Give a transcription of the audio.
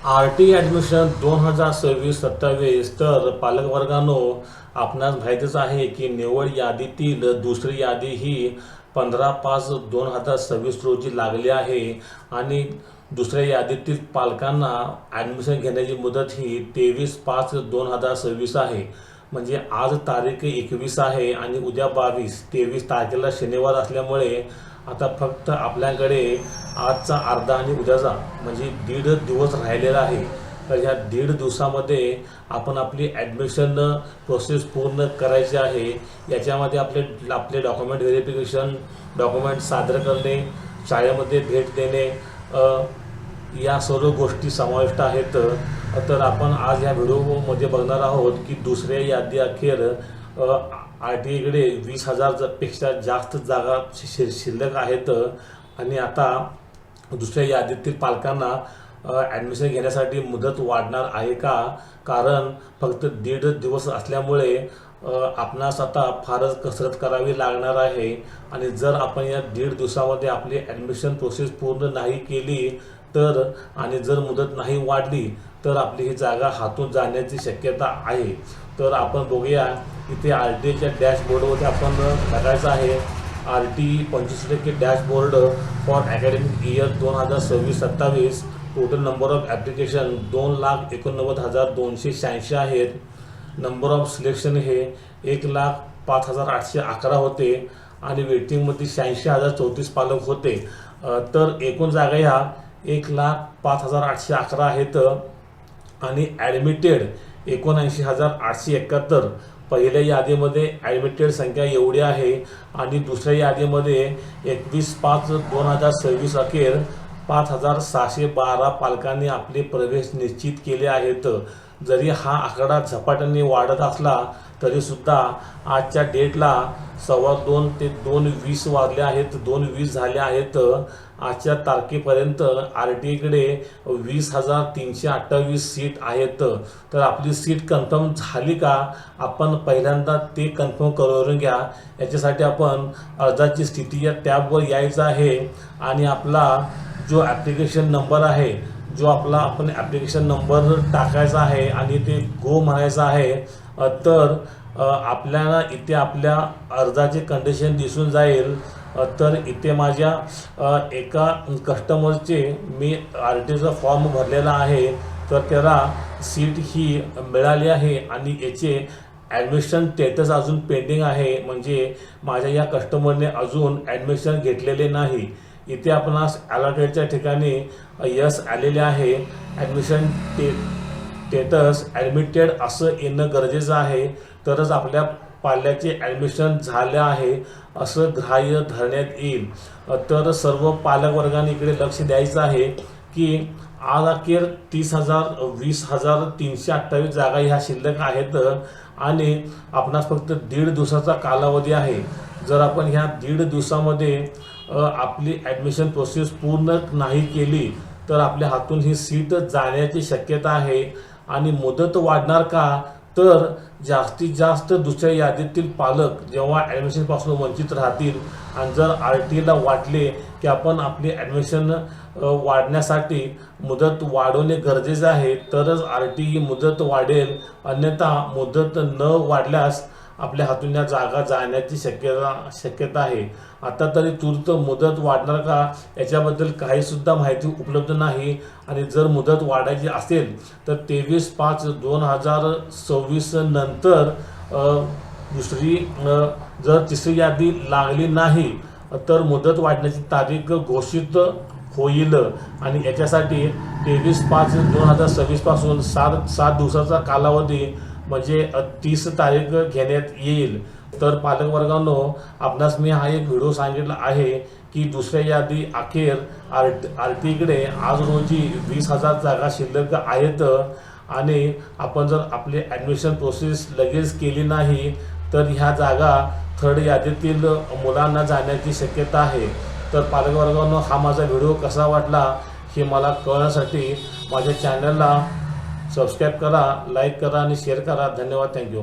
R-T admission 2026-27 तर पालकवर्गानो आपणास माहीतच आहे की निवड यादीतील दुसरी यादी ही 15/5/2026 रोजी लागली आहे आणि दुसऱ्या यादीतील पालकांना ॲडमिशन घेण्याची मुदत ही 23/5/2026 आहे. म्हणजे आज तारीख 21 आहे आणि उद्या 23 तारखेला शनिवार असल्यामुळे आता फक्त आपल्याकडे आजचा अर्धा आणि उद्याचा म्हणजे 1.5 दिवस राहिलेला आहे. तर ह्या 1.5 दिवसामध्ये आपण आपली ॲडमिशन प्रोसेस पूर्ण करायची आहे. याच्यामध्ये आपले आपले डॉक्युमेंट व्हेरिफिकेशन, डॉक्युमेंट सादर करणे, शाळेमध्ये भेट देणे, या सर्व गोष्टी समाविष्ट आहेत. तर आपण आज या व्हिडिओमध्ये बघणार आहोत की दुसऱ्या यादी अखेर आर-टी-आयकडे 20,000 पेक्षा जास्त जागा शिल्लक आहेत आणि आता दुसऱ्या यादीतील पालकांना ॲडमिशन घेण्यासाठी मुदत वाढणार आहे का? कारण फक्त 1.5 दिवस असल्यामुळे आपणास आता फारच कसरत करावी लागणार आहे आणि जर आपण या 1.5 दिवसामध्ये आपली ॲडमिशन प्रोसेस पूर्ण नाही केली तर आणि जर मुदत नाही वाढली तर आपली ही जागा हातून जाण्याची शक्यता आहे. तर आपण बघूया इथे आर-टी-आयच्या डॅशबोर्डमध्ये आपण बघायचं आहे. R-T 25% dashboard for academic year 2026-27. Total number of application 2,89,286 आहेत. नंबर ऑफ सिलेक्शन हे 1,05,811 होते आणि वेटिंगमध्ये 86,034 पालक होते. तर एकूण जागा ह्या 1,05,811 आहेत आणि ॲडमिटेड 79,871. पहिल्या यादीमध्ये ॲडमिटेड संख्या एवढी आहे आणि दुसऱ्या यादीमध्ये 21/5/2026 अखेर 5,612 पालकांनी आपले प्रवेश निश्चित केले आहेत. जरी हा आकडा झपाट्याने वाढत असला तरीसुद्धा आजच्या डेटला 2:15 ते 2:20 वाजले आहेत, 2:20 झाले आहेत. आजच्या तारखेपर्यंत आर-टी-आयकडे 20,328 सीट आहेत. तर आपली सीट कन्फर्म झाली का? आपण पहिल्यांदा ते कन्फर्म करून घ्या. याच्यासाठी आपण अर्जाची स्थिती या टॅबवर यायचं आहे आणि आपला जो ॲप्लिकेशन नंबर आहे, जो आपण ॲप्लिकेशन नंबर टाकायचा आहे आणि ते गो म्हणायचं आहे. तर आपल्याला इथे आपल्या अर्जाचे कंडिशन दिसून जाईल. तर इथे माझ्या एका कस्टमरचे मी आर-टी-आयचा फॉर्म भरलेला आहे. तर त्याला सीट ही मिळाली आहे आणि याचे ॲडमिशन स्टेटस अजून पेंडिंग आहे. म्हणजे माझ्या या कस्टमरने अजून ॲडमिशन घेतलेले नाही. इथे आपणास अलॉटेडच्या ठिकाणी यस आलेले आहे. ॲडमिशन स्टेटस ॲडमिटेड असं येणं गरजेचं आहे. तरच आपल्या पाल्याचे ॲडमिशन झाले आहे असं ग्राह्य धरण्यात येईल. तर सर्व पालकवर्गाने इकडे लक्ष द्यायचं आहे की आज अखेर 20,328 जागा ह्या शिल्लक आहेत आणि आपणास फक्त 1.5 दिवसाचा कालावधी आहे. जर आपण ह्या 1.5 दिवसामध्ये आपली ॲडमिशन प्रोसेस पूर्ण नाही केली तर आपल्या हातून ही सीट जाण्याची शक्यता आहे. आणि मुदत वाढणार का? तर जास्तीत जास्त दुसऱ्या यादीतील पालक जेव्हा ॲडमिशनपासून वंचित राहतील आणि जर आर-टी-आयला वाटले की आपण आपली ॲडमिशन वाढण्यासाठी मुदत वाढवणे गरजेचे आहे तरच आर-टी-आय मुदत वाढेल. अन्यथा मुदत न वाढल्यास आपल्या हातून या जागा जाण्याची शक्यता आहे. आता तरी तूर्त मुदत वाढणार का याच्याबद्दल काहीसुद्धा माहिती उपलब्ध नाही आणि जर मुदत वाढायची असेल तर 23/5/2026 नंतर दुसरी जर तिसरी यादी लागली नाही तर मुदत वाढण्याची तारीख घोषित होईल आणि याच्यासाठी 23/5/2026 पासून 7 दिवसाचा कालावधी म्हणजे 30 तारीख घेण्यात येईल. तर पालकवर्गांनो, आपणास मी हा एक व्हिडिओ सांगितला आहे की दुसऱ्या यादी अखेर आर-टी-आयकडे आज रोजी 20,000 जागा शिल्लक आहेत आणि आपण जर आपली ॲडमिशन प्रोसेस लगेच केली नाही तर ह्या जागा थर्ड यादीतील मुलांना जाण्याची शक्यता आहे. तर पालकवर्गांनो, हा माझा व्हिडिओ कसा वाटला हे मला कळण्यासाठी माझ्या चॅनलला सबस्क्राईब करा, लाईक करा आणि शेअर करा. धन्यवाद. थँक्यू.